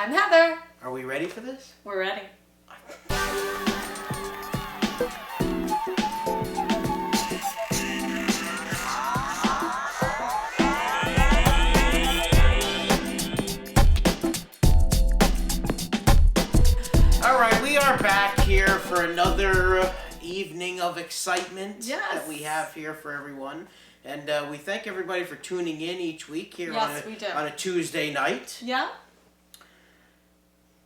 I'm Heather. Are we ready for this? We're ready. All right, we are back here for another evening of excitement that we have here for everyone. And we thank everybody for tuning in each week here on a Tuesday night. Yeah.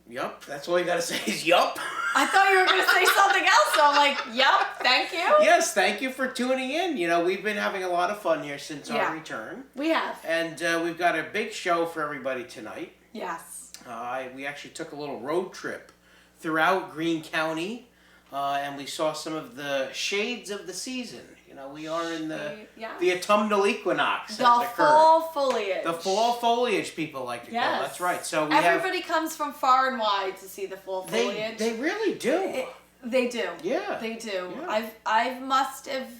Yup, that's all you gotta say is yup. I thought you were gonna say something else, so I'm like, yup, thank you. Yes, thank you for tuning in. You know, we've been having a lot of fun here since our return. We have. And we've got a big show for everybody tonight. Yes. We actually took a little road trip throughout Greene County, and we saw some of the shades of the season. You know, we are in the autumnal equinox. The fall foliage. The fall foliage, people like to call it. That's right. So everybody comes from far and wide to see the fall foliage. They really do. They do. Yeah. They do. Yeah. I must have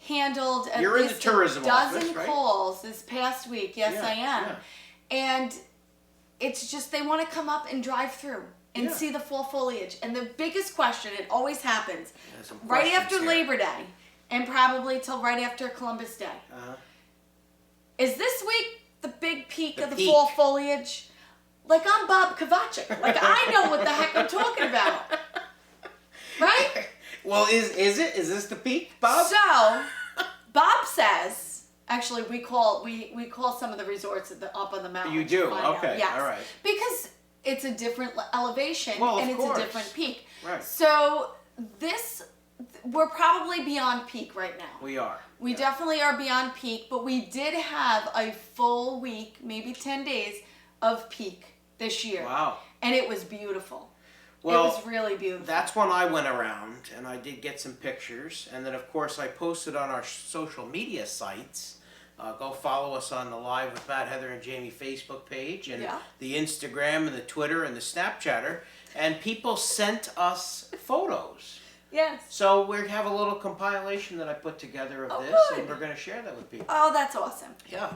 handled at You're in least the tourism a dozen office, right? calls this past week. Yes, I am. Yeah. And it's just they want to come up and drive through and see the fall foliage. And the biggest question, it always happens right after Labor Day and probably till right after Columbus Day. Is this week the big peak of the fall foliage? Like, I'm Bob Kovacic. Like, I know what the heck I'm talking about. Right? Well, is it? Is this the peak, Bob? So, Bob says, actually, we call some of the resorts up on the mountain. You do? Okay. Yes. All right. Because it's a different elevation and it's a different peak. Right. So, we're probably beyond peak right now. We are. We definitely are beyond peak, but we did have a full week, maybe 10 days of peak this year. Wow. And it was beautiful. Well, it was really beautiful. That's when I went around and I did get some pictures. And then, of course, I posted on our social media sites. Go follow us on the Live with Matt, Heather, and Jamie Facebook page, and the Instagram and the Twitter and the Snapchatter. And people sent us photos. Yes. So we have a little compilation that I put together of this, and we're going to share that with people. Oh, that's awesome. Yeah.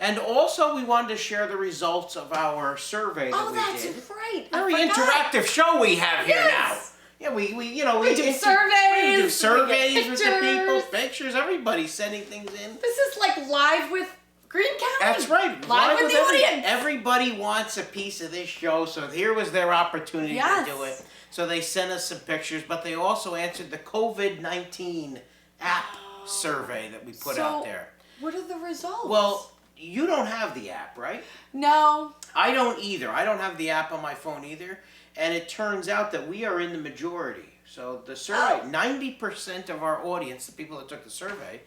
And also we wanted to share the results of our survey that we did. Oh, that's right. Very interactive show we have here now. Yeah, we do surveys. We do surveys with the people, pictures, everybody's sending things in. This is like live with Greene County. That's right. Live with the audience. Everybody wants a piece of this show, so here was their opportunity to do it. So they sent us some pictures, but they also answered the COVID-19 app survey that we put out there. What are the results? Well, you don't have the app, right? No. I don't either. I don't have the app on my phone either. And it turns out that we are in the majority. So the survey, 90% of our audience, the people that took the survey,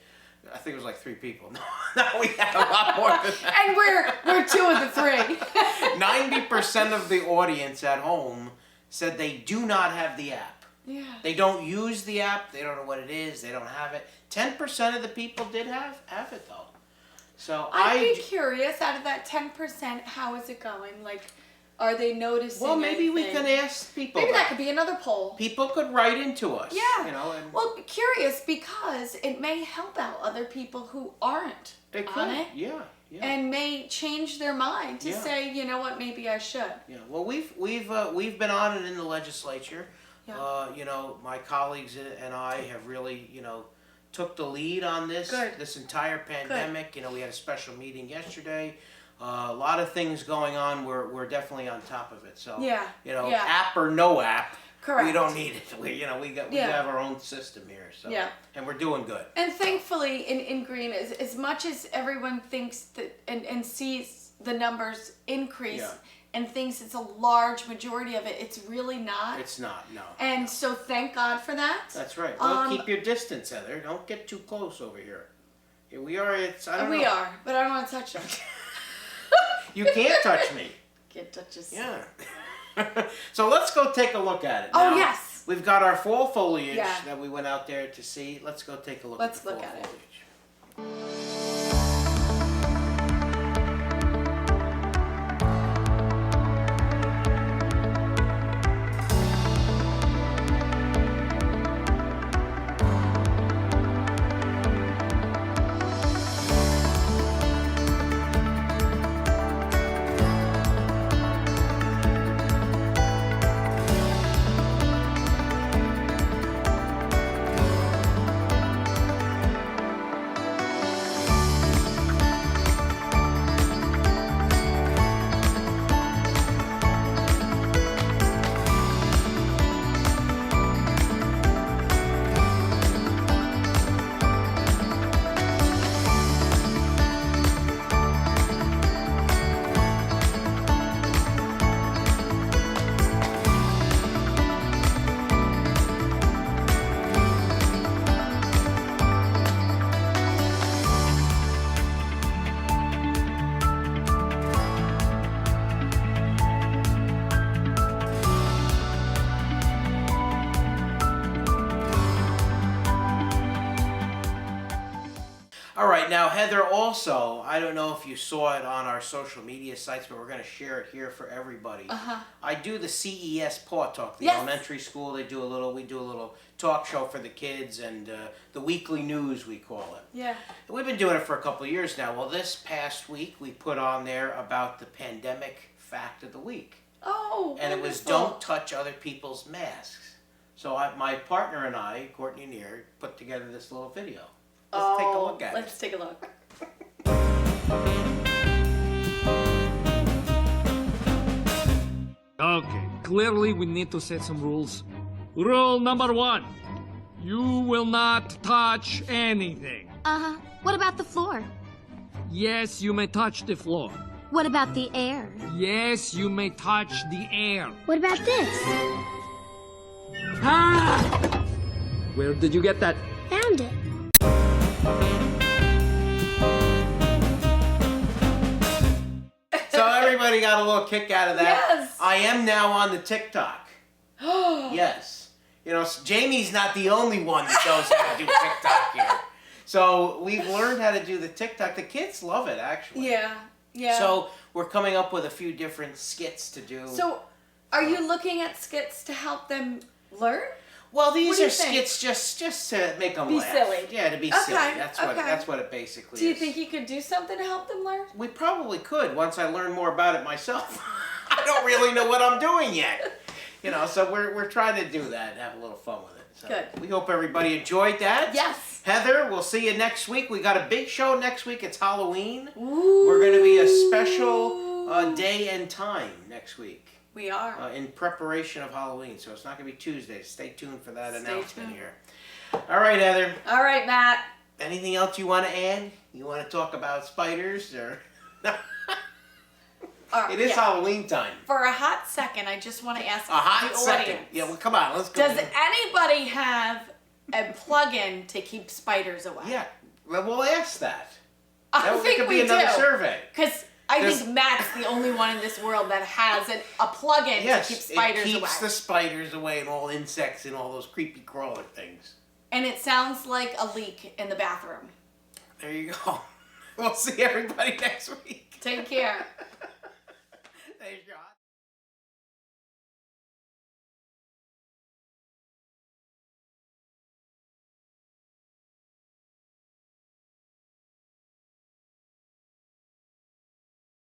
I think it was like 3 people. Now we have a lot more than that. And we're 2 of the 3. 90% of the audience at home said they do not have the app. Yeah. They don't use the app. They don't know what it is. They don't have it. 10% of the people did have it though. So I'd be curious, out of that 10%, how is it going? Like, are they noticing? Well, maybe we can ask people. Maybe that could be another poll. People could write into us. Yeah. You know, and well, curious because it may help out other people who aren't on it. Yeah. Yeah. And may change their mind to say, you know what, maybe I should. Yeah. Well, we've been on it in the legislature. Yeah. You know, my colleagues and I have really, you know, took the lead on this. Good. This entire pandemic. Good. You know, we had a special meeting yesterday. A lot of things going on. We're definitely on top of it. So you know, app or no app. Correct. We don't need it. We have our own system here. So and we're doing good. And thankfully in Greene, as much as everyone thinks that and sees the numbers increase and thinks it's a large majority of it, it's really not. It's not, no. And so thank God for that. That's right. Well, keep your distance, Heather. Don't get too close over here. Here we are. We are, but I don't want to touch them. You can't touch me. Can't touch us. Yeah. So let's go take a look at it. Oh, now, yes. We've got our fall foliage that we went out there to see. Let's go take a look at the fall foliage. right, now Heather also, I don't know if you saw it on our social media sites, but we're going to share it here for everybody. I do the CES Paw Talk, the elementary school. We do a little talk show for the kids, and the weekly news, we call it. Yeah. And we've been doing it for a couple of years now. Well, this past week we put on there about the pandemic fact of the week. Oh, and it was don't touch other people's masks. So my partner and I, Courtney Neer, put together this little video. Let's take a look at it. Let's take a look. Okay, clearly we need to set some rules. Rule number 1. You will not touch anything. What about the floor? Yes, you may touch the floor. What about the air? Yes, you may touch the air. What about this? Ah! Where did you get that? Found it. So everybody got a little kick out of that. Yes. I am now on the TikTok. Yes. You know, Jamie's not the only one that knows how to do TikTok here. So we've learned how to do the TikTok. The kids love it, actually. Yeah. Yeah. So we're coming up with a few different skits to do. So, are you looking at skits to help them learn? Well, these do are you think? skits just to make them Be laugh. silly. Yeah, to be Okay, silly. That's okay. what it basically is. Do you think you could do something to help them learn? We probably could once I learn more about it myself. I don't really know what I'm doing yet. You know, so we're trying to do that and have a little fun with it. So Good. We hope everybody enjoyed that. Yes. Heather, we'll see you next week. We got a big show next week. It's Halloween. Ooh. We're going to be a special day and time next week. We are. In preparation of Halloween. So it's not going to be Tuesday. Stay tuned for that Stay announcement tuned. here. All right, Heather. All right, Matt. Anything else you want to add? You want to talk about spiders or? It is Halloween time. For a hot second, I just want to ask A hot the second. audience. Yeah, well, come on, let's go. Does anybody have a plug-in to keep spiders away? Yeah, well, we'll ask that. I think could we be another do. survey. Because I think Matt's the only one in this world that has a plug-in Yes, to keep spiders it keeps away. the spiders away and all insects and all those creepy crawler things. And it sounds like a leak in the bathroom. There you go. We'll see everybody next week. Take care.